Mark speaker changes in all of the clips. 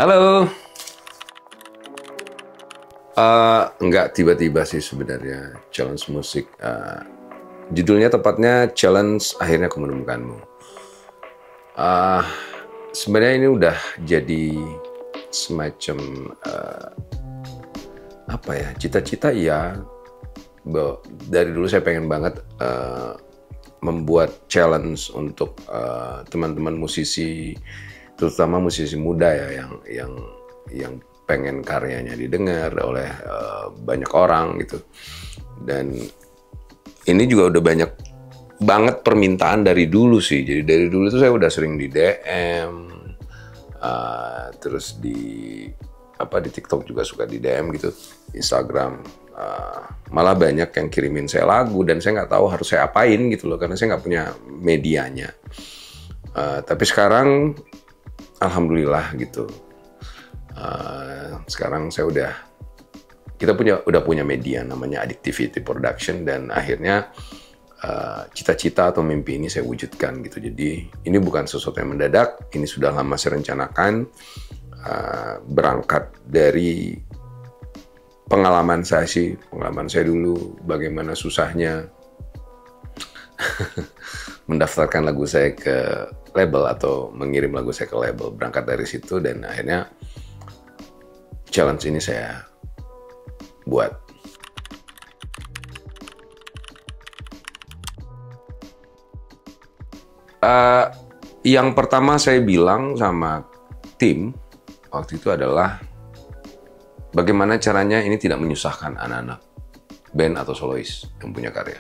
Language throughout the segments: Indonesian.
Speaker 1: Halo. Enggak tiba-tiba sih sebenarnya challenge musik. Judulnya tepatnya Challenge Akhirnya Aku Menemukanmu. Sebenarnya ini udah jadi semacam cita-cita ya. Dari dulu saya pengen banget membuat challenge untuk teman-teman musisi, terutama musisi muda ya yang pengen karyanya didengar oleh banyak orang gitu. Dan ini juga udah banyak banget permintaan dari dulu sih. Jadi dari dulu tuh saya udah sering di DM, terus di TikTok juga suka di DM gitu, Instagram. Malah banyak yang kirimin saya lagu dan saya nggak tahu harus saya apain gitu loh, karena saya nggak punya medianya. Tapi sekarang alhamdulillah gitu. Sekarang kita udah punya media namanya Addictivity Production, dan akhirnya cita-cita atau mimpi ini saya wujudkan gitu. Jadi ini bukan sesuatu yang mendadak, ini sudah lama saya rencanakan, berangkat dari pengalaman saya dulu, bagaimana susahnya mendaftarkan lagu saya ke label atau mengirim lagu saya ke label. Berangkat dari situ dan akhirnya challenge ini saya buat. Yang pertama saya bilang sama tim waktu itu adalah bagaimana caranya ini tidak menyusahkan anak-anak band atau solois yang punya karya.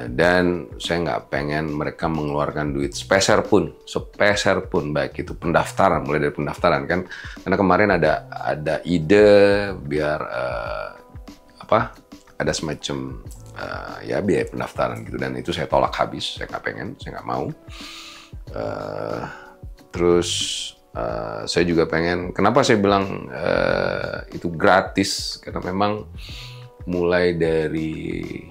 Speaker 1: Dan saya nggak pengen mereka mengeluarkan duit sepeser pun, baik itu pendaftaran, mulai dari pendaftaran kan, karena kemarin ada ide biar ada semacam biaya pendaftaran gitu, dan itu saya tolak habis, saya nggak pengen, saya nggak mau. Terus saya juga pengen, kenapa saya bilang itu gratis, karena memang mulai dari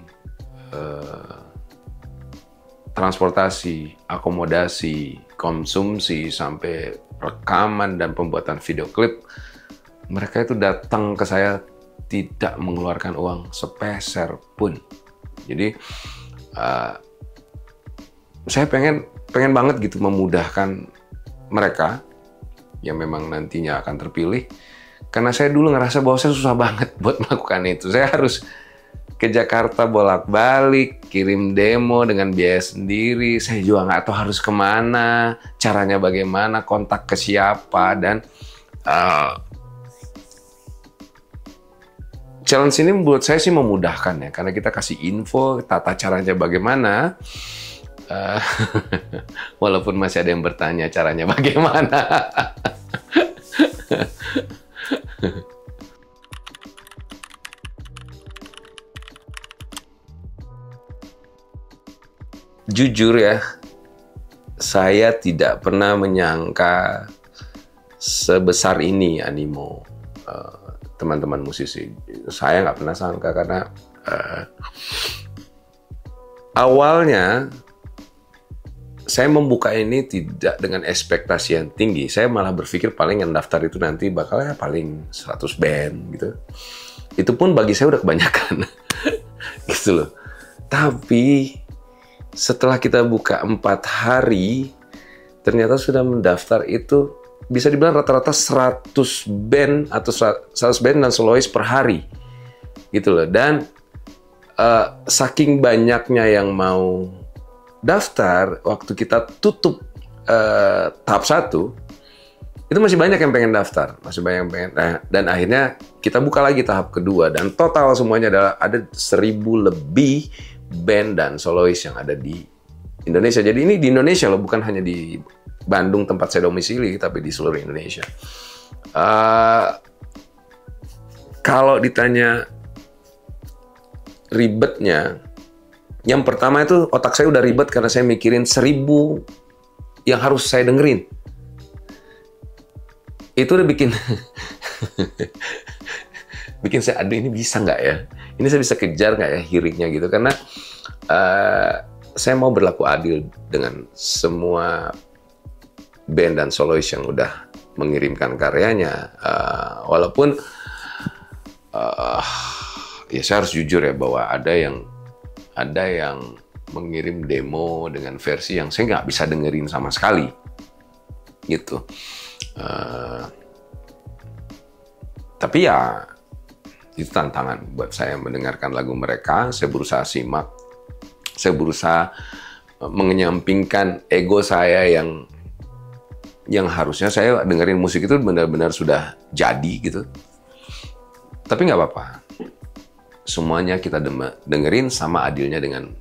Speaker 1: transportasi, akomodasi, konsumsi, sampai rekaman dan pembuatan video klip, mereka itu datang ke saya tidak mengeluarkan uang sepeser pun. Jadi saya pengen banget gitu memudahkan mereka yang memang nantinya akan terpilih, karena saya dulu ngerasa bahwa saya susah banget buat melakukan itu. Saya harus ke Jakarta bolak-balik, kirim demo dengan biaya sendiri. Saya juga nggak tahu harus kemana, caranya bagaimana, kontak ke siapa, dan challenge ini menurut saya sih memudahkan ya, karena kita kasih info tata caranya bagaimana. Walaupun masih ada yang bertanya caranya bagaimana. Jujur ya, saya tidak pernah menyangka sebesar ini animo teman-teman musisi. Saya nggak pernah sangka, karena awalnya saya membuka ini tidak dengan ekspektasi yang tinggi. Saya malah berpikir paling yang daftar itu nanti bakalnya paling 100 band gitu. Itu pun bagi saya udah kebanyakan. Gitu loh. Tapi setelah kita buka 4 hari, ternyata sudah mendaftar itu bisa dibilang rata-rata 100 band atau 100 band dan solois per hari. Gitu loh. Dan saking banyaknya yang mau daftar, waktu kita tutup tahap 1, itu masih banyak yang pengen daftar, masih banyak yang pengen. Nah, dan akhirnya kita buka lagi tahap kedua, dan total semuanya adalah ada 1.000 lebih band dan solois yang ada di Indonesia. Jadi ini di Indonesia loh, bukan hanya di Bandung tempat saya domisili, tapi di seluruh Indonesia. Kalau ditanya ribetnya, yang pertama itu otak saya udah ribet karena saya mikirin 1.000 yang harus saya dengerin. Itu udah bikin saya, aduh ini bisa nggak ya? Ini saya bisa kejar nggak ya hearingnya gitu? Karena saya mau berlaku adil dengan semua band dan solois yang udah mengirimkan karyanya. Walaupun ya saya harus jujur ya bahwa ada yang mengirim demo dengan versi yang saya nggak bisa dengerin sama sekali, gitu. Tapi ya itu tantangan buat saya mendengarkan lagu mereka. Saya berusaha simak, saya berusaha mengenyampingkan ego saya yang harusnya saya dengerin musik itu benar-benar sudah jadi gitu. Tapi nggak apa-apa. Semuanya kita dengerin sama adilnya dengan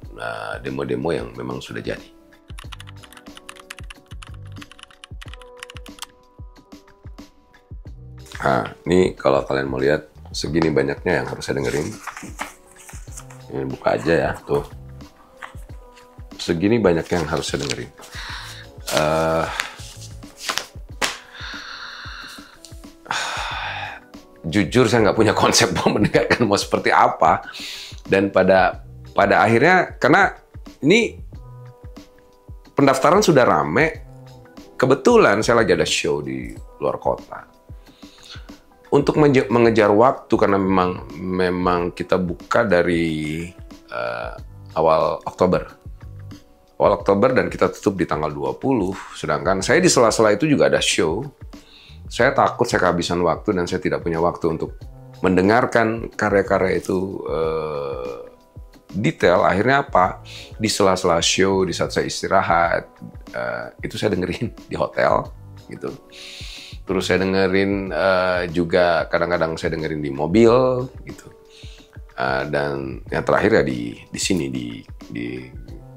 Speaker 1: demo-demo yang memang sudah jadi. Nah, ini kalau kalian mau lihat segini banyaknya yang harus saya dengerin. Ini buka aja ya, tuh. Segini banyaknya yang harus saya dengerin. Jujur saya nggak punya konsep mau mendengarkan mau seperti apa. Dan pada akhirnya, karena ini pendaftaran sudah rame, kebetulan saya lagi ada show di luar kota. Untuk mengejar waktu, karena memang kita buka dari awal Oktober dan kita tutup di tanggal 20, sedangkan saya di sela-sela itu juga ada show. Saya takut saya kehabisan waktu dan saya tidak punya waktu untuk mendengarkan karya-karya itu detail. Akhirnya apa? Di sela-sela show, di saat saya istirahat, itu saya dengerin di hotel gitu. Terus saya dengerin juga kadang-kadang saya dengerin di mobil gitu. Dan yang terakhir ya di sini di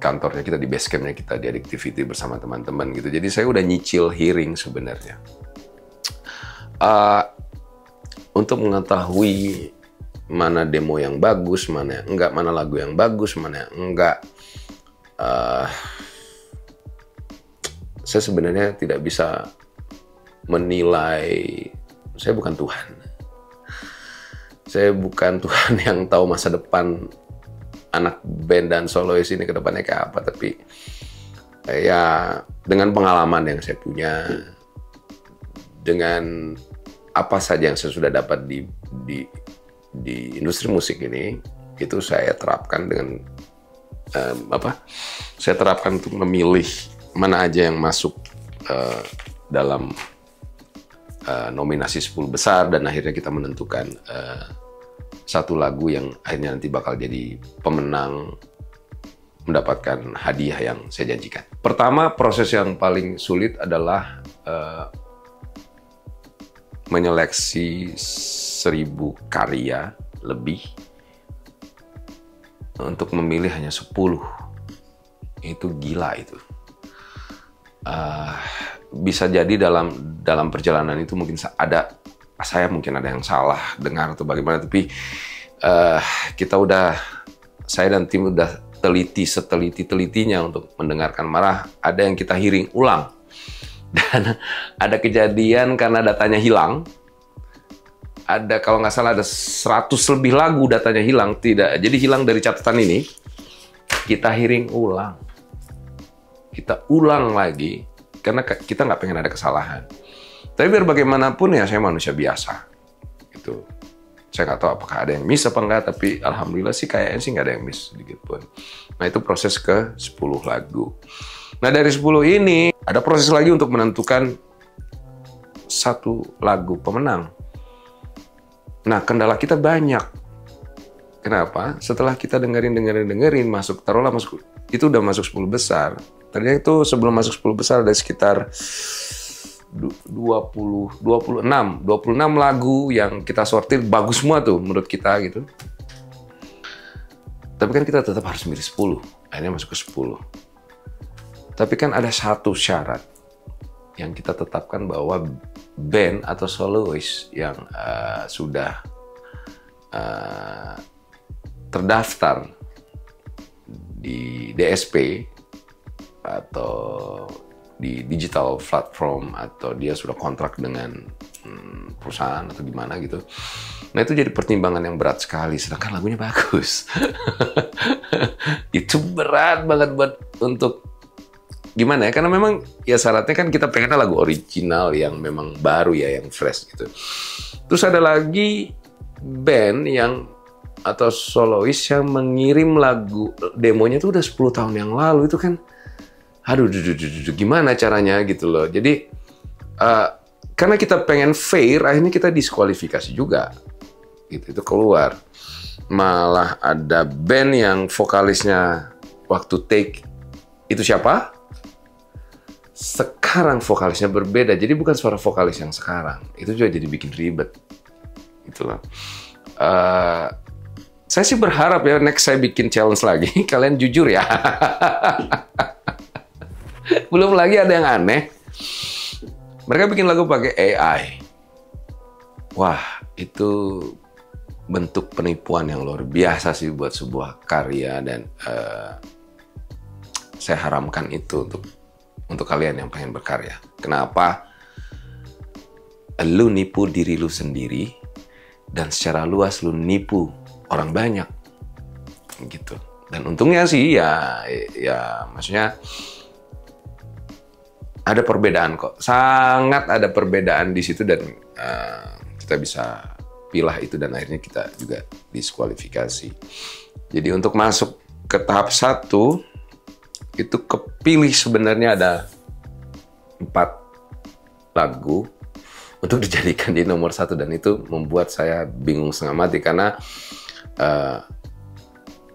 Speaker 1: kantornya kita, di base campnya kita, di Addictivity bersama teman-teman gitu. Jadi saya udah nyicil hearing sebenarnya. Untuk mengetahui mana demo yang bagus, mana yang enggak, mana lagu yang bagus, mana yang enggak, saya sebenarnya tidak bisa menilai. Saya bukan Tuhan. Saya bukan Tuhan yang tahu masa depan anak band dan solois ini ke depannya kayak apa. Tapi ya dengan pengalaman yang saya punya, dengan apa saja yang saya sudah dapat di industri musik ini, itu saya terapkan dengan saya terapkan untuk memilih mana aja yang masuk dalam nominasi 10 besar, dan akhirnya kita menentukan satu lagu yang akhirnya nanti bakal jadi pemenang, mendapatkan hadiah yang saya janjikan. Pertama, proses yang paling sulit adalah menyeleksi 1000 karya lebih untuk memilih hanya 10. Itu gila itu. Bisa jadi dalam perjalanan itu mungkin saya mungkin ada yang salah dengar atau bagaimana, tapi saya dan tim udah seteliti-telitinya untuk mendengarkan. Malah ada yang kita hearing ulang. Dan ada kejadian karena datanya hilang. Ada, kalau nggak salah ada 100 lebih lagu datanya hilang. Jadi hilang dari catatan ini. Kita hearing ulang. Kita ulang lagi. Karena kita nggak pengen ada kesalahan. Tapi biar bagaimanapun ya saya manusia biasa. Itu. Saya nggak tahu apakah ada yang miss apa enggak. Tapi alhamdulillah sih kayaknya sih nggak ada yang miss sedikit pun. Nah itu proses ke 10 lagu. Nah dari 10 ini ada proses lagi untuk menentukan satu lagu pemenang. Nah kendala kita banyak. Kenapa? Setelah kita dengerin taruhlah masuk, itu udah masuk 10 besar. Ternyata itu sebelum masuk 10 besar ada sekitar 26 lagu yang kita sortir bagus semua tuh menurut kita gitu. Tapi kan kita tetap harus milih 10. Akhirnya masuk ke 10. Tapi kan ada satu syarat yang kita tetapkan, bahwa band atau solois yang sudah terdaftar di DSP atau di digital platform, atau dia sudah kontrak dengan perusahaan atau gimana gitu. Nah itu jadi pertimbangan yang berat sekali, sedangkan lagunya bagus. Itu berat banget untuk gimana ya? Karena memang ya syaratnya kan kita pengen lagu original yang memang baru ya, yang fresh gitu. Terus ada lagi band yang atau solois yang mengirim lagu demonya tuh udah 10 tahun yang lalu. Itu kan aduh, gimana caranya gitu loh. Jadi karena kita pengen fair, akhirnya kita diskualifikasi juga gitu. Itu keluar. Malah ada band yang vokalisnya waktu take itu siapa? Sekarang vokalisnya berbeda. Jadi bukan suara vokalis yang sekarang. Itu juga jadi bikin ribet gitu loh. Saya sih berharap ya next saya bikin challenge lagi, kalian jujur ya. Belum lagi ada yang aneh. Mereka bikin lagu pakai AI. Wah, itu bentuk penipuan yang luar biasa sih buat sebuah karya, dan saya haramkan itu untuk kalian yang pengen berkarya. Kenapa? Lu nipu diri lu sendiri, dan secara luas lu nipu orang banyak gitu. Dan untungnya sih ya maksudnya ada perbedaan kok, sangat ada perbedaan di situ, dan kita bisa pilah itu, dan akhirnya kita juga diskualifikasi. Jadi untuk masuk ke tahap 1 itu kepilih sebenarnya ada 4 lagu untuk dijadikan di nomor 1, dan itu membuat saya bingung setengah mati karena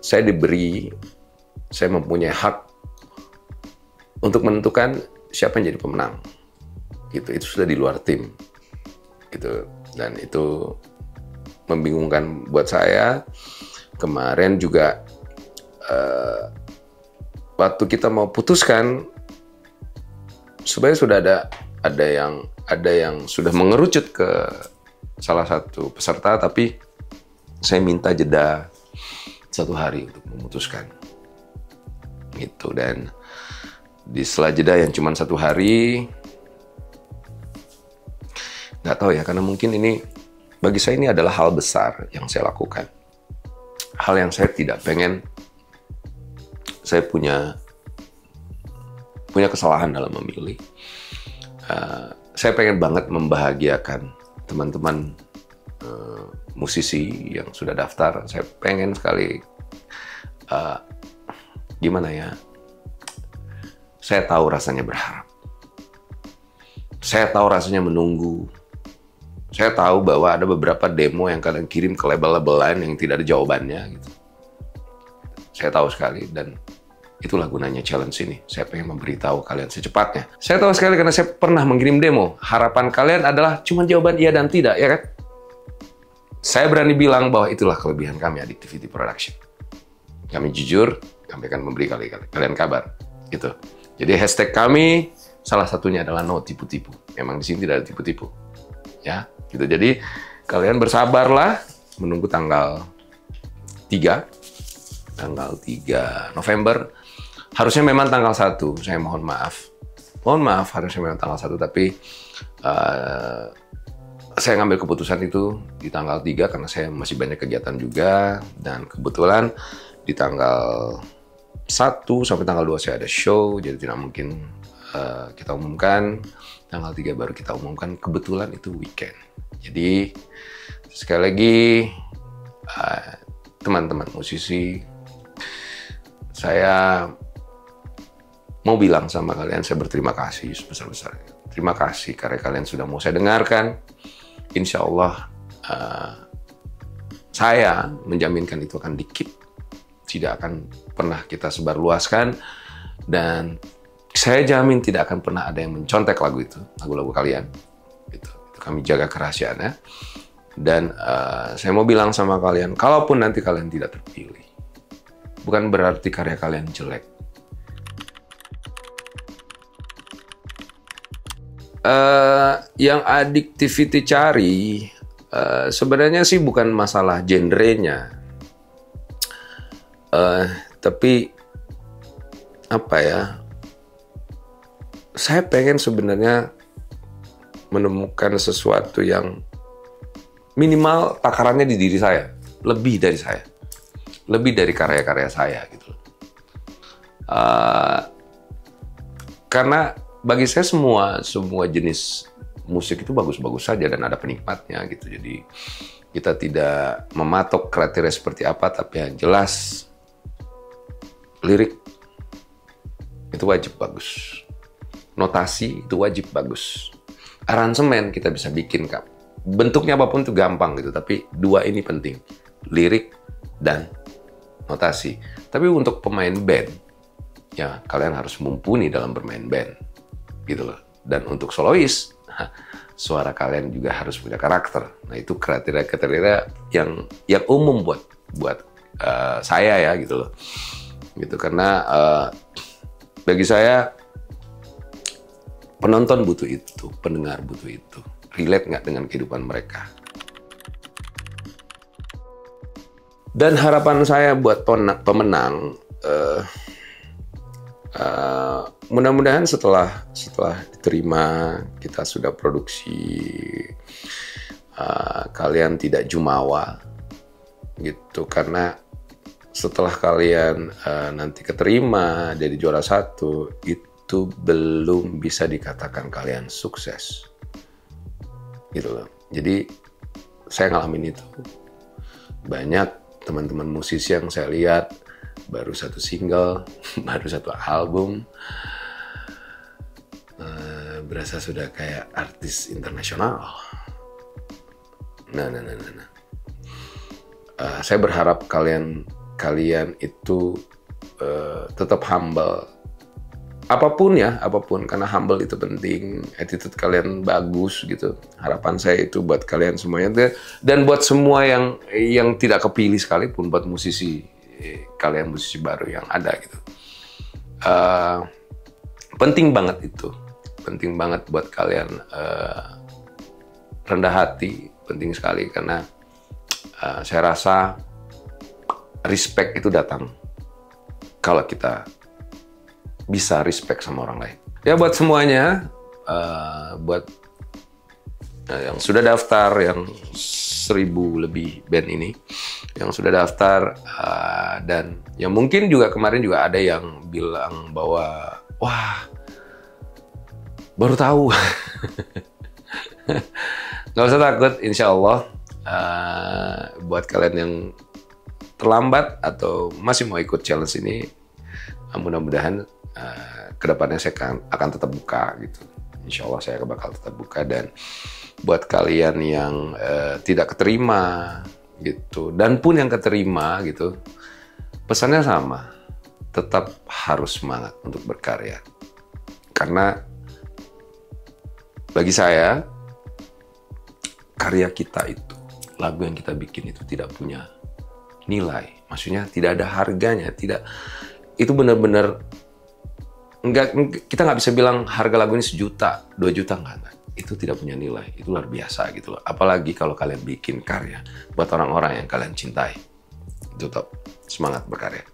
Speaker 1: saya mempunyai hak untuk menentukan siapa yang jadi pemenang. Gitu, itu sudah di luar tim. Gitu, dan itu membingungkan buat saya. Kemarin juga waktu kita mau putuskan, sebenarnya sudah ada yang sudah mengerucut ke salah satu peserta, tapi saya minta jeda 1 hari untuk memutuskan gitu. Dan di setelah jeda yang cuma 1 hari, nggak tahu ya, karena mungkin ini bagi saya ini adalah hal besar yang saya lakukan, hal yang saya tidak pengen. Saya punya kesalahan dalam memilih. Saya pengen banget membahagiakan teman-teman musisi yang sudah daftar. Saya pengen sekali, gimana ya, saya tahu rasanya berharap. Saya tahu rasanya menunggu. Saya tahu bahwa ada beberapa demo yang kalian kirim ke label-label lain yang tidak ada jawabannya gitu. Saya tahu sekali, dan itulah gunanya challenge ini. Saya pengen memberitahu kalian secepatnya. Saya tahu sekali karena saya pernah mengirim demo. Harapan kalian adalah cuma jawaban iya dan tidak, ya kan? Saya berani bilang bahwa itulah kelebihan kami Addictivity Production. Kami jujur, kami akan memberi kalian kabar. Gitu. Jadi hashtag kami salah satunya adalah no tipu-tipu. Memang di sini tidak ada tipu-tipu. Ya, gitu. Jadi kalian bersabarlah menunggu tanggal 3 November. Harusnya memang tanggal 1. Saya mohon maaf. Harusnya memang tanggal 1, tapi saya ngambil keputusan itu di tanggal 3 karena saya masih banyak kegiatan juga, dan kebetulan di tanggal 1 sampai tanggal 2 saya ada show, jadi tidak mungkin kita umumkan. Tanggal 3 baru kita umumkan, kebetulan itu weekend. Jadi sekali lagi teman-teman musisi, saya mau bilang sama kalian, saya berterima kasih sebesar-besarnya. Terima kasih karena kalian sudah mau saya dengarkan. Insya Allah saya menjaminkan itu akan di-keep, tidak akan pernah kita sebarluaskan, dan saya jamin tidak akan pernah ada yang mencontek lagu-lagu kalian. Itu kami jaga kerahasiaannya. Dan saya mau bilang sama kalian, kalaupun nanti kalian tidak terpilih, bukan berarti karya kalian jelek. Yang Addictivity cari sebenarnya sih bukan masalah genrenya, tapi apa ya, saya pengen sebenarnya menemukan sesuatu yang minimal takarannya di diri saya, lebih dari saya, lebih dari karya-karya saya gitu. karena bagi saya semua jenis musik itu bagus-bagus saja dan ada penikmatnya gitu. Jadi kita tidak mematok kriteria seperti apa, tapi yang jelas lirik itu wajib bagus, notasi itu wajib bagus, aransemen kita bisa bikin, Kak. Bentuknya apapun itu gampang gitu, tapi dua ini penting, lirik dan notasi. Tapi untuk pemain band, ya kalian harus mumpuni dalam bermain band, gitu loh. Dan untuk solois, suara kalian juga harus punya karakter. Nah itu kriteria-kriteria yang umum buat saya ya gitu loh. Gitu karena bagi saya penonton butuh itu, pendengar butuh itu. Relate nggak dengan kehidupan mereka? Dan harapan saya buat pemenang, mudah-mudahan setelah diterima, kita sudah produksi, kalian tidak jumawa, gitu. Karena setelah kalian nanti keterima jadi juara 1, itu belum bisa dikatakan kalian sukses. Gitu loh. Jadi saya ngalamin itu. Banyak teman-teman musisi yang saya lihat baru 1 single, baru 1 album, berasa sudah kayak artis internasional. Nah. Saya berharap kalian itu tetap humble. Apapun, karena humble itu penting, attitude kalian bagus gitu. Harapan saya itu buat kalian semuanya, dan buat semua yang tidak kepilih sekalipun, buat musisi kalian, musisi baru yang ada gitu. Penting banget itu, penting banget buat kalian rendah hati, penting sekali karena saya rasa respect itu datang kalau kita bisa respect sama orang lain. Ya buat semuanya, buat yang sudah daftar, yang 1000 lebih band ini, yang sudah daftar, dan yang mungkin juga kemarin juga ada yang bilang bahwa, wah, baru tahu. Nggak usah takut, insya Allah, buat kalian yang terlambat atau masih mau ikut challenge ini, mudah-mudahan kedepannya saya akan tetap buka gitu. Insya Allah saya bakal tetap buka. Dan buat kalian yang tidak keterima gitu, dan pun yang keterima gitu, pesannya sama, tetap harus semangat untuk berkarya. Karena bagi saya, karya kita itu, lagu yang kita bikin itu tidak punya nilai, maksudnya tidak ada harganya, itu benar-benar kita nggak bisa bilang harga lagu ini 1 juta, 2 juta, enggak. Itu tidak punya nilai, itu luar biasa gitu loh. Apalagi kalau kalian bikin karya buat orang-orang yang kalian cintai. Itu top, semangat berkarya.